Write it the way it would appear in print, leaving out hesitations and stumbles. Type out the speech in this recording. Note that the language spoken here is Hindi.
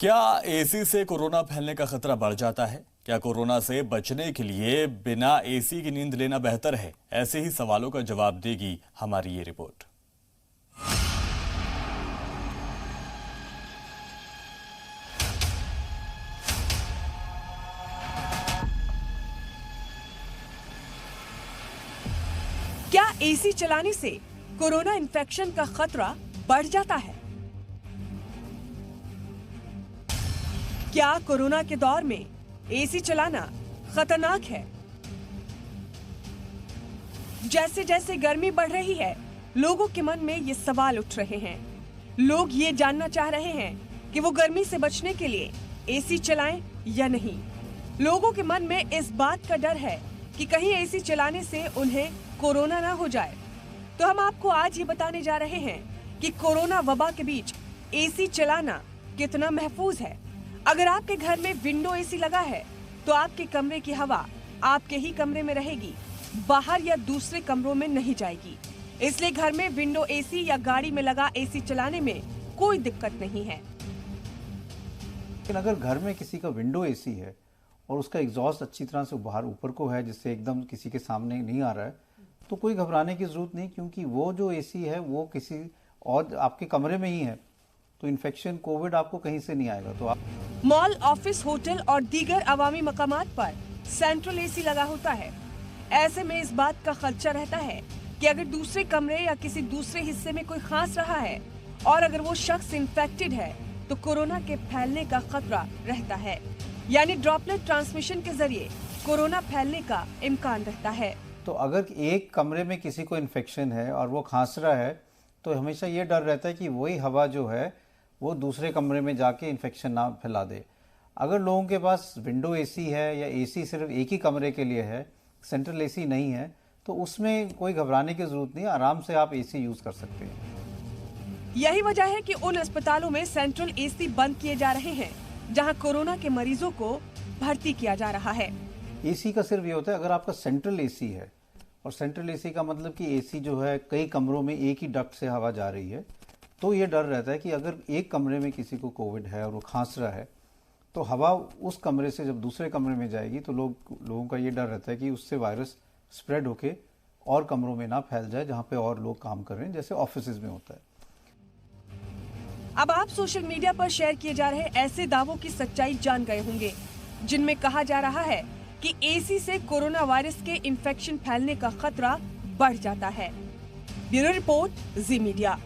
क्या एसी से कोरोना फैलने का खतरा बढ़ जाता है? क्या कोरोना से बचने के लिए बिना एसी की नींद लेना बेहतर है? ऐसे ही सवालों का जवाब देगी हमारी ये रिपोर्ट। क्या एसी चलाने से कोरोना इन्फेक्शन का खतरा बढ़ जाता है? क्या कोरोना के दौर में एसी चलाना खतरनाक है? जैसे जैसे गर्मी बढ़ रही है, लोगों के मन में ये सवाल उठ रहे हैं। लोग ये जानना चाह रहे हैं कि वो गर्मी से बचने के लिए एसी चलाएं या नहीं। लोगों के मन में इस बात का डर है कि कहीं एसी चलाने से उन्हें कोरोना ना हो जाए। तो हम आपको आज ये बताने जा रहे हैं कि कोरोना वबा के बीच एसी चलाना कितना महफूज है। अगर आपके घर में विंडो एसी लगा है तो आपके कमरे की हवा आपके ही कमरे में रहेगी, बाहर या दूसरे कमरों में नहीं जाएगी। इसलिए घर में विंडो एसी या गाड़ी में लगा एसी चलाने में कोई दिक्कत नहीं है। लेकिन अगर घर में किसी का विंडो एसी है और उसका एग्जॉस्ट अच्छी तरह से बाहर ऊपर को है, जिससे एकदम किसी के सामने नहीं आ रहा है, तो कोई घबराने की जरूरत नहीं, क्योंकि वो जो एसी है वो किसी और आपके कमरे में ही है, तो इन्फेक्शन कोविड आपको कहीं से नहीं आएगा। तो आप मॉल, ऑफिस, होटल और दीगर अवामी मकामात पर सेंट्रल एसी लगा होता है। ऐसे में इस बात का खदशा रहता है कि अगर दूसरे कमरे या किसी दूसरे हिस्से में कोई खांस रहा है और अगर वो शख्स इन्फेक्टेड है तो कोरोना के फैलने का खतरा रहता है, यानी ड्रॉपलेट ट्रांसमिशन के जरिए कोरोना फैलने का इम्कान रहता है। तो अगर एक कमरे में किसी को इन्फेक्शन है और वो खांस रहा है, तो हमेशा ये डर रहता है कि वही हवा जो है वो दूसरे कमरे में जाके इन्फेक्शन ना फैला दे। अगर लोगों के पास विंडो एसी है या एसी सिर्फ एक ही कमरे के लिए है, सेंट्रल एसी नहीं है, तो उसमें कोई घबराने की जरूरत नहीं, आराम से आप एसी यूज कर सकते हैं। यही वजह है कि उन अस्पतालों में सेंट्रल एसी बंद किए जा रहे हैं जहां कोरोना के मरीजों को भर्ती किया जा रहा है। एसी का सिर्फ ये होता है अगर आपका सेंट्रल एसी है, और सेंट्रल एसी का मतलब कि एसी जो है कई कमरों में एक ही डक्ट से हवा जा रही है, तो ये डर रहता है कि अगर एक कमरे में किसी को कोविड है और वो खांस रहा है, तो हवा उस कमरे से जब दूसरे कमरे में जाएगी तो लोगों का ये डर रहता है कि उससे वायरस स्प्रेड होके और कमरों में ना फैल जाए जहां पे और लोग काम कर रहे हैं, जैसे ऑफिसेज में होता है। अब आप सोशल मीडिया पर शेयर किए जा रहे ऐसे दावों की सच्चाई जान गए होंगे जिनमें कहा जा रहा है कि एसी से कोरोना वायरस के इन्फेक्शन फैलने का खतरा बढ़ जाता है। ब्यूरो रिपोर्ट, जी मीडिया।